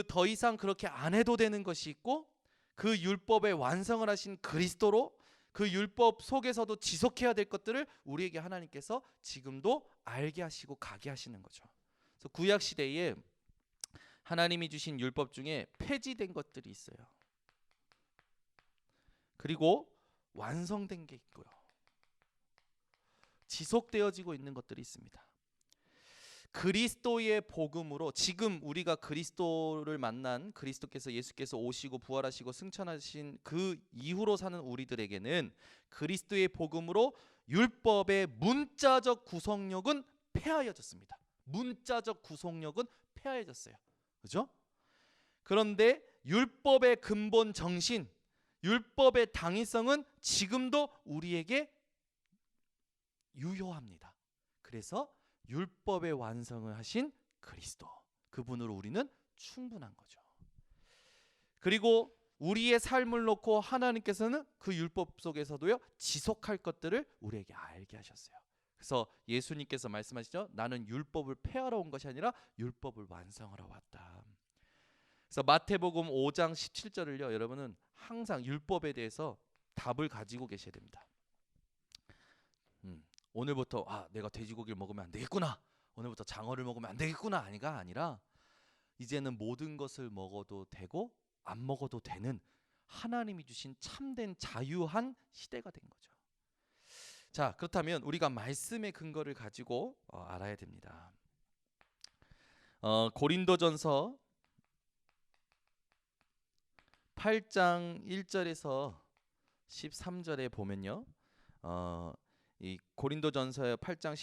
더 이상 그렇게 안 해도 되는 것이 있고, 그 율법의 완성을 하신 그리스도로 그 율법 속에서도 지속해야 될 것들을 우리에게 하나님께서 지금도 알게 하시고 가게 하시는 거죠. 그래서 구약 시대에 하나님이 주신 율법 중에 폐지된 것들이 있어요. 그리고 완성된 게 있고요. 지속되어지고 있는 것들이 있습니다. 그리스도의 복음으로 지금 우리가 그리스도를 만난 그리스도께서 예수께서 오시고 부활하시고 승천하신 그 이후로 사는 우리들에게는 그리스도의 복음으로 율법의 문자적 구속력은 폐하여졌습니다. 문자적 구속력은 폐하여졌어요. 그죠? 그런데 율법의 근본 정신, 율법의 당위성은 지금도 우리에게 유효합니다. 그래서 율법의 완성을 하신 그리스도, 그분으로 우리는 충분한 거죠. 그리고 우리의 삶을 놓고 하나님께서는 그 율법 속에서도요 지속할 것들을 우리에게 알게 하셨어요. 그래서 예수님께서 말씀하시죠. 나는 율법을 폐하러 온 것이 아니라 율법을 완성하러 왔다. 그래서 마태복음 5장 17절을요 여러분은 항상 율법에 대해서 답을 가지고 계셔야 됩니다. 오늘부터 내가 돼지고기를 먹으면 안 되겠구나, 오늘부터 장어를 먹으면 안 되겠구나 아니라 이제는 모든 것을 먹어도 되고 안 먹어도 되는 하나님이 주신 참된 자유한 시대가 된 거죠. 자, 그렇다면 우리가 말씀의 근거를 가지고 알아야 됩니다. 고린도전서 8장 1절에서 13절에 보면요, 이 고린도전서 8장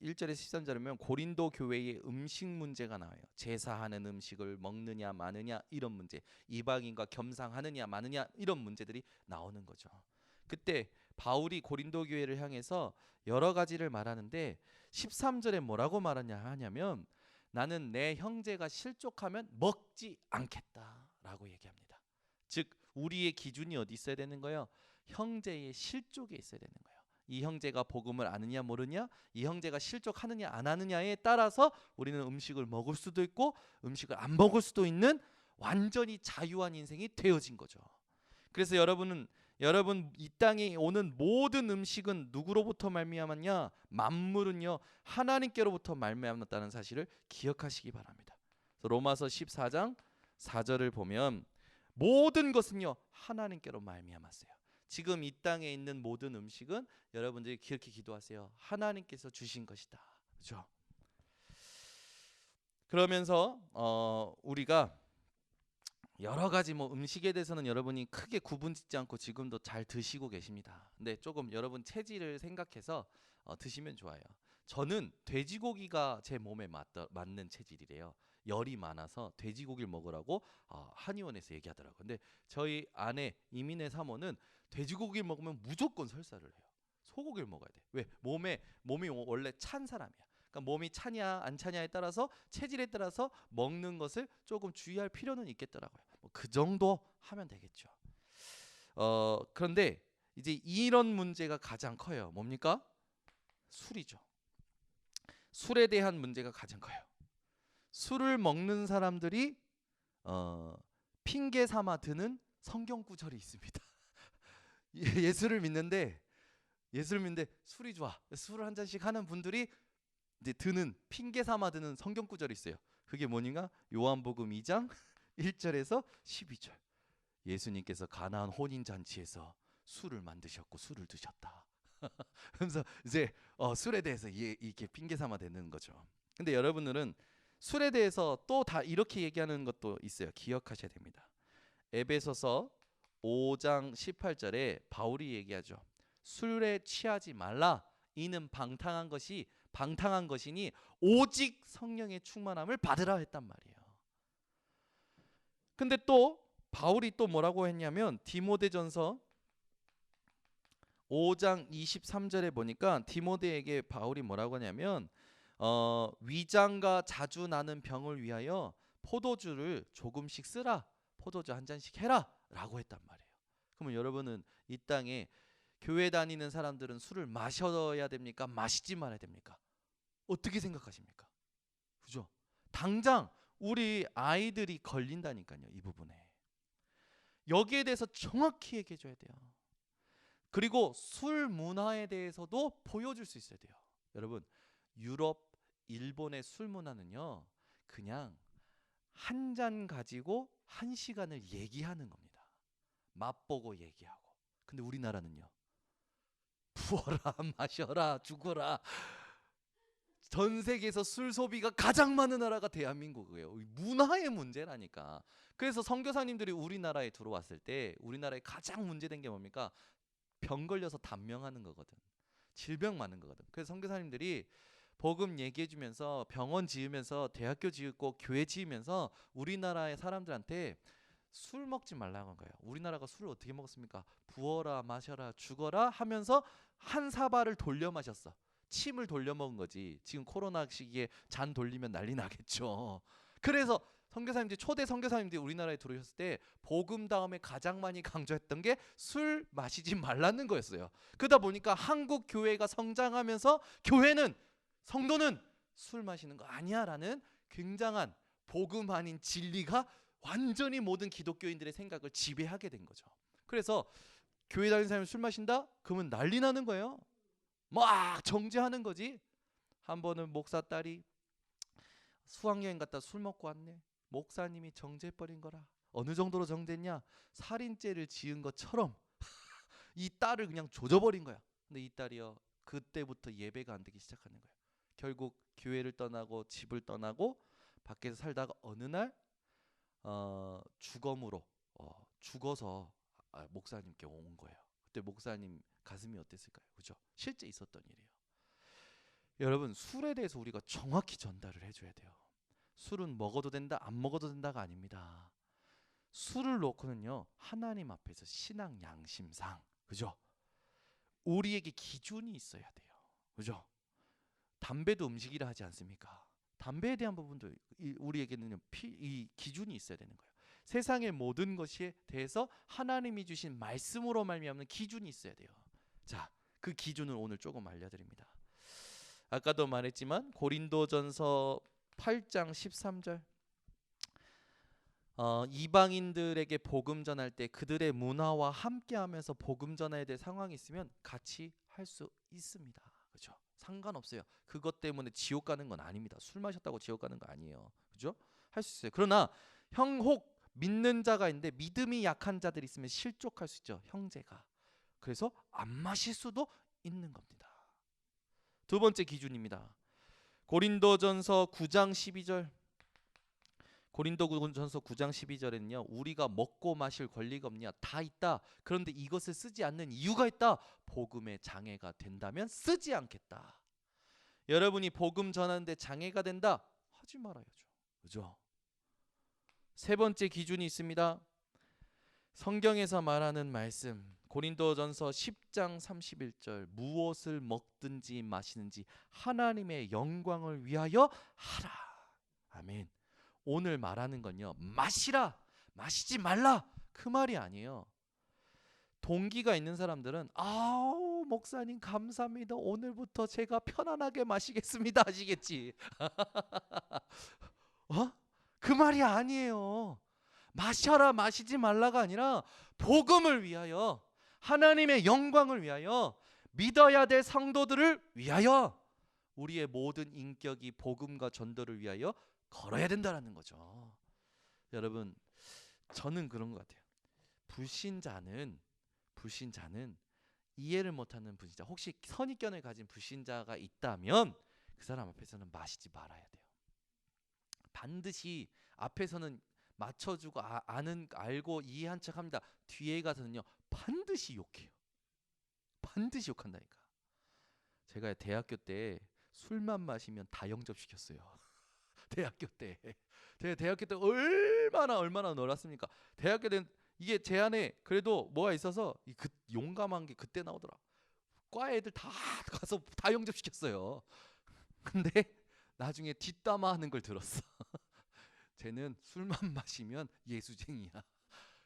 1절에서 13절에 보면 고린도 교회의 음식 문제가 나와요. 제사하는 음식을 먹느냐 마느냐 이런 문제, 이방인과 겸상하느냐 마느냐 이런 문제들이 나오는 거죠. 그때 바울이 고린도 교회를 향해서 여러 가지를 말하는데 13절에 뭐라고 말하냐면 나는 내 형제가 실족하면 먹지 않겠다라고 얘기합니다. 즉 우리의 기준이 어디 있어야 되는 거예요? 형제의 실족에 있어야 되는 거예요. 이 형제가 복음을 아느냐 모르냐, 이 형제가 실족하느냐 안 하느냐에 따라서 우리는 음식을 먹을 수도 있고 음식을 안 먹을 수도 있는 완전히 자유한 인생이 되어진 거죠. 그래서 여러분 이 땅에 오는 모든 음식은 누구로부터 말미암았냐? 만물은요 하나님께로부터 말미암았다는 사실을 기억하시기 바랍니다. 그래서 로마서 14장 4절을 보면 모든 것은요 하나님께로 말미암았어요. 지금 이 땅에 있는 모든 음식은 여러분들이 그렇게 기도하세요. 하나님께서 주신 것이다. 그렇죠? 그러면서 우리가 여러 가지 뭐 음식에 대해서는 여러분이 크게 구분짓지 않고 지금도 잘 드시고 계십니다. 근데 조금 여러분 체질을 생각해서 드시면 좋아요. 저는 돼지고기가 제 몸에 맞는 체질이래요. 열이 많아서 돼지고기를 먹으라고 한의원에서 얘기하더라고요. 근데 저희 아내 이민의 사모는 돼지고기를 먹으면 무조건 설사를 해요. 소고기를 먹어야 돼. 왜? 몸이 원래 찬 사람이야. 그러니까 몸이 차냐 안 차냐에 따라서 체질에 따라서 먹는 것을 조금 주의할 필요는 있겠더라고요. 뭐그 정도 하면 되겠죠. 그런데 이제 이런 문제가 가장 커요. 뭡니까? 술이죠. 술에 대한 문제가 가장 커요. 술을 먹는 사람들이 핑계 삼아 드는 성경 구절이 있습니다. 예수를 믿는데 술이 좋아. 술을 한 잔씩 하는 분들이 이제 드는 핑계 삼아 드는 성경 구절이 있어요. 그게 뭐냐? 요한복음 2장 1절에서 12절. 예수님께서 가나안 혼인 잔치에서 술을 만드셨고 술을 드셨다. 그래서 이제 술에 대해서 이렇게 핑계 삼아 대는 거죠. 근데 여러분들은 술에 대해서 또 다 이렇게 얘기하는 것도 있어요. 기억하셔야 됩니다. 에베소서 5장 18절에 바울이 얘기하죠. 술에 취하지 말라. 이는 방탕한 것이니 오직 성령의 충만함을 받으라 했단 말이에요. 근데 또 바울이 또 뭐라고 했냐면 디모데전서 5장 23절에 보니까 디모데에게 바울이 뭐라고 하냐면 위장과 자주 나는 병을 위하여 포도주를 조금씩 쓰라. 포도주 한 잔씩 해라 라고 했단 말이에요. 그러면 여러분은 이 땅에 교회 다니는 사람들은 술을 마셔야 됩니까? 마시지 말아야 됩니까? 어떻게 생각하십니까? 그죠? 당장 우리 아이들이 걸린다니까요. 이 부분에. 여기에 대해서 정확히 얘기해 줘야 돼요. 그리고 술 문화에 대해서도 보여줄 수 있어야 돼요. 여러분, 유럽, 일본의 술 문화는요, 그냥 한 잔 가지고 1시간을 얘기하는 겁니다. 맛보고 얘기하고. 근데 우리나라는요, 부어라, 마셔라, 죽어라. 전 세계에서 술 소비가 가장 많은 나라가 대한민국이에요. 문화의 문제라니까. 그래서 선교사님들이 우리나라에 들어왔을 때 우리나라에 가장 문제된 게 뭡니까? 병 걸려서 단명하는 거거든. 질병 많은 거거든. 그래서 선교사님들이 복음 얘기해 주면서 병원 지으면서 대학교 지고 교회 지으면서 우리나라의 사람들한테 술 먹지 말라고 한 거예요. 우리나라가 술을 어떻게 먹었습니까? 부어라 마셔라 죽어라 하면서 한 사발을 돌려 마셨어. 침을 돌려 먹은 거지. 지금 코로나 시기에 잔 돌리면 난리 나겠죠. 그래서 선교사님들 초대 선교사님들이 우리나라에 들어오셨을 때 복음 다음에 가장 많이 강조했던 게 술 마시지 말라는 거였어요. 그러다 보니까 한국 교회가 성장하면서 교회는 성도는 술 마시는 거 아니야라는 굉장한 복음 아닌 진리가 완전히 모든 기독교인들의 생각을 지배하게 된 거죠. 그래서 교회 다니는 사람이 술 마신다? 그러면 난리 나는 거예요. 막 정죄하는 거지. 한 번은 목사 딸이 수학여행 갔다 술 먹고 왔네. 목사님이 정죄해버린 거라. 어느 정도로 정죄했냐? 살인죄를 지은 것처럼 이 딸을 그냥 조져버린 거야. 근데 이 딸이요, 그때부터 예배가 안 되기 시작하는 거예요. 결국 교회를 떠나고 집을 떠나고 밖에서 살다가 어느 날 죽음으로 죽어서 목사님께 온 거예요. 그때 목사님 가슴이 어땠을까요? 그죠? 실제 있었던 일이에요. 여러분, 술에 대해서 우리가 정확히 전달을 해줘야 돼요. 술은 먹어도 된다, 안 먹어도 된다가 아닙니다. 술을 놓고는요, 하나님 앞에서 신앙 양심상, 그죠? 우리에게 기준이 있어야 돼요. 그죠? 담배도 음식이라 하지 않습니까? 담배에 대한 부분도 우리에게는 이 기준이 있어야 되는 거예요. 세상의 모든 것에 대해서 하나님이 주신 말씀으로 말미암는 기준이 있어야 돼요. 자, 그 기준을 오늘 조금 알려드립니다. 아까도 말했지만 고린도전서 8장 13절 이방인들에게 복음 전할 때 그들의 문화와 함께하면서 복음 전해야 될 상황이 있으면 같이 할 수 있습니다. 그렇죠? 상관없어요. 그것 때문에 지옥 가는 건 아닙니다. 술 마셨다고 지옥 가는 거 아니에요. 그죠? 할 수 있어요. 그러나 혹 믿는 자가 있는데 믿음이 약한 자들이 있으면 실족할 수 있죠. 형제가. 그래서 안 마실 수도 있는 겁니다. 두 번째 기준입니다. 고린도전서 9장 12절 고린도전서 9장 12절에는요. 우리가 먹고 마실 권리가 없냐? 다 있다. 그런데 이것을 쓰지 않는 이유가 있다. 복음에 장애가 된다면 쓰지 않겠다. 여러분이 복음 전하는데 장애가 된다? 하지 말아야죠. 그죠? 세 번째 기준이 있습니다. 성경에서 말하는 말씀, 고린도전서 10장 31절, 무엇을 먹든지 마시는지 하나님의 영광을 위하여 하라. 아멘. 오늘 말하는 건요, 마시라, 마시지 말라, 그 말이 아니에요. 동기가 있는 사람들은 아우 목사님 감사합니다, 오늘부터 제가 편안하게 마시겠습니다 하시겠지. 그 말이 아니에요. 마셔라, 마시지 말라가 아니라 복음을 위하여, 하나님의 영광을 위하여, 믿어야 될 성도들을 위하여, 우리의 모든 인격이 복음과 전도를 위하여 걸어야 된다는 거죠. 여러분, 저는 그런 것 같아요. 불신자는 이해를 못하는 불신자, 혹시 선입견을 가진 불신자가 있다면 그 사람 앞에서는 마시지 말아야 돼요. 반드시 앞에서는 맞춰주고 알고 이해한 척합니다. 뒤에 가서는요 반드시 욕해요. 반드시 욕한다니까. 제가 대학교 때 술만 마시면 다 영접시켰어요. 대학교 때 제가 대학교 때 얼마나 놀았습니까? 대학교 때는 이게 제 안에 그래도 뭐가 있어서 용감한 게 그때 나오더라. 과 애들 다 가서 다 영접시켰어요. 근데 나중에 뒷담화 하는 걸 들었어. 쟤는 술만 마시면 예수쟁이야.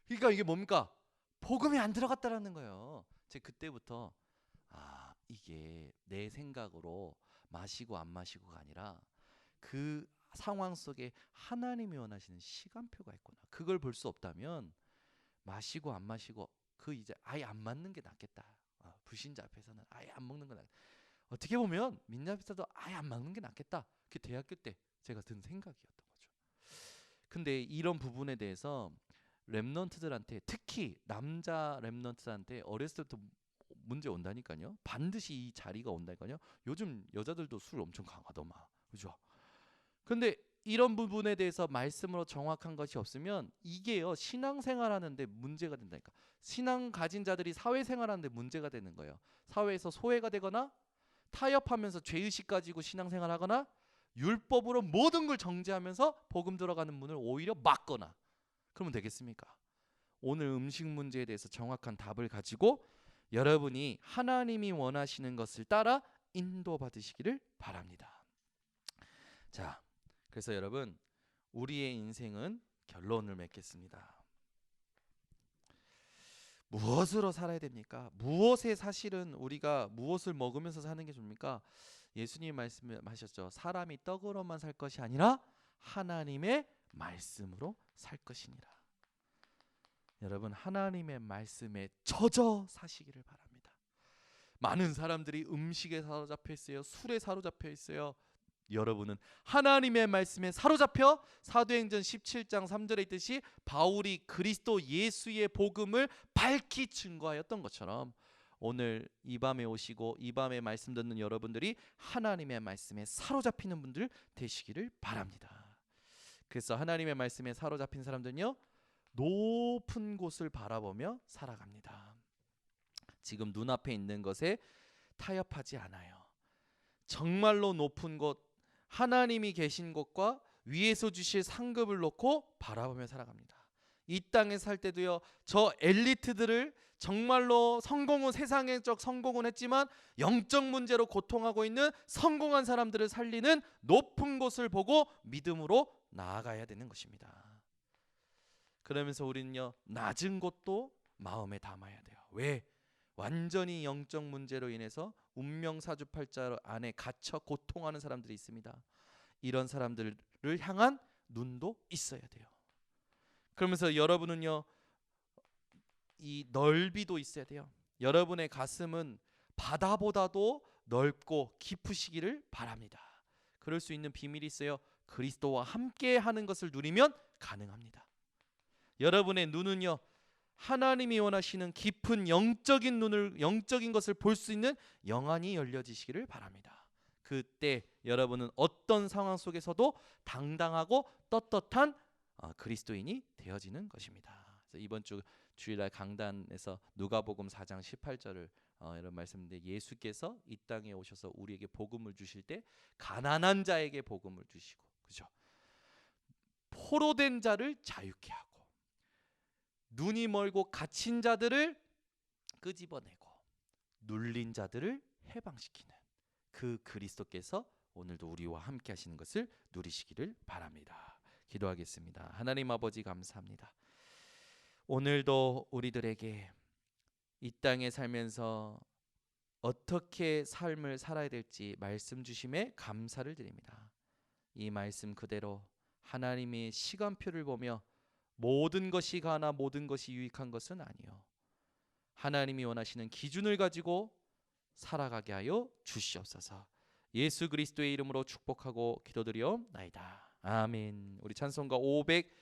그러니까 이게 뭡니까? 복음이 안 들어갔다라는 거예요. 제가 그때부터 이게 내 생각으로 마시고 안 마시고가 아니라 그 상황 속에 하나님이 원하시는 시간표가 있구나. 그걸 볼 수 없다면 마시고 안 마시고 이제 아예 안 맞는 게 낫겠다. 불신자 앞에서는 아예 안 먹는 게 낫겠다. 어떻게 보면 민낯 앞에서도 아예 안 먹는 게 낫겠다. 그게 대학교 때 제가 든 생각이었던 거죠. 근데 이런 부분에 대해서 렘넌트들한테, 특히 남자 렘넌트들한테 어렸을 때부터 문제 온다니까요. 반드시 이 자리가 온다니까요. 요즘 여자들도 술 엄청 강하더만, 그죠? 근데 이런 부분에 대해서 말씀으로 정확한 것이 없으면 이게요 신앙생활하는데 문제가 된다니까. 신앙 가진 자들이 사회생활하는데 문제가 되는 거예요. 사회에서 소외가 되거나 타협하면서 죄의식 가지고 신앙생활하거나 율법으로 모든 걸 정죄하면서 복음 들어가는 문을 오히려 막거나. 그러면 되겠습니까? 오늘 음식 문제에 대해서 정확한 답을 가지고 여러분이 하나님이 원하시는 것을 따라 인도받으시기를 바랍니다. 자, 그래서 여러분, 우리의 인생은 결론을 맺겠습니다. 무엇으로 살아야 됩니까? 무엇에 사실은 우리가 무엇을 먹으면서 사는 게 좋습니까? 예수님 말씀하셨죠. 사람이 떡으로만 살 것이 아니라 하나님의 말씀으로 살 것이니라. 여러분, 하나님의 말씀에 젖어 사시기를 바랍니다. 많은 사람들이 음식에 사로잡혀 있어요. 술에 사로잡혀 있어요. 여러분은 하나님의 말씀에 사로잡혀 사도행전 17장 3절에 있듯이 바울이 그리스도 예수의 복음을 밝히 증거하였던 것처럼 오늘 이 밤에 오시고 이 밤에 말씀 듣는 여러분들이 하나님의 말씀에 사로잡히는 분들 되시기를 바랍니다. 그래서 하나님의 말씀에 사로잡힌 사람들은요 높은 곳을 바라보며 살아갑니다. 지금 눈앞에 있는 것에 타협하지 않아요. 정말로 높은 곳, 하나님이 계신 곳과 위에서 주실 상급을 놓고 바라보며 살아갑니다. 이 땅에 살 때도요 저 엘리트들을 정말로 세상적 성공은 했지만 영적 문제로 고통하고 있는 성공한 사람들을 살리는 높은 곳을 보고 믿음으로 나아가야 되는 것입니다. 그러면서 우리는요 낮은 곳도 마음에 담아야 돼요. 왜? 완전히 영적 문제로 인해서 운명사주팔자 안에 갇혀 고통하는 사람들이 있습니다. 이런 사람들을 향한 눈도 있어야 돼요. 그러면서 여러분은요 이 넓이도 있어야 돼요. 여러분의 가슴은 바다보다도 넓고 깊으시기를 바랍니다. 그럴 수 있는 비밀이 있어요. 그리스도와 함께 하는 것을 누리면 가능합니다. 여러분의 눈은요 하나님이 원하시는 깊은 영적인 것을 볼 수 있는 영안이 열려지시기를 바랍니다. 그때 여러분은 어떤 상황 속에서도 당당하고 떳떳한 그리스도인이 되어지는 것입니다. 그래서 이번 주 주일날 강단에서 누가복음 4장 18절을 이런 말씀인데, 예수께서 이 땅에 오셔서 우리에게 복음을 주실 때 가난한 자에게 복음을 주시고, 그죠? 포로된 자를 자유케 하고, 눈이 멀고 갇힌 자들을 끄집어내고, 눌린 자들을 해방시키는 그 그리스도께서 오늘도 우리와 함께 하시는 것을 누리시기를 바랍니다. 기도하겠습니다. 하나님 아버지, 감사합니다. 오늘도 우리들에게 이 땅에 살면서 어떻게 삶을 살아야 될지 말씀 주심에 감사를 드립니다. 이 말씀 그대로 하나님의 시간표를 보며 모든 것이 가나 모든 것이 유익한 것은 아니요, 하나님이 원하시는 기준을 가지고 살아가게 하여 주시옵소서. 예수 그리스도의 이름으로 축복하고 기도드리옵나이다. 아멘. 우리 찬송가 500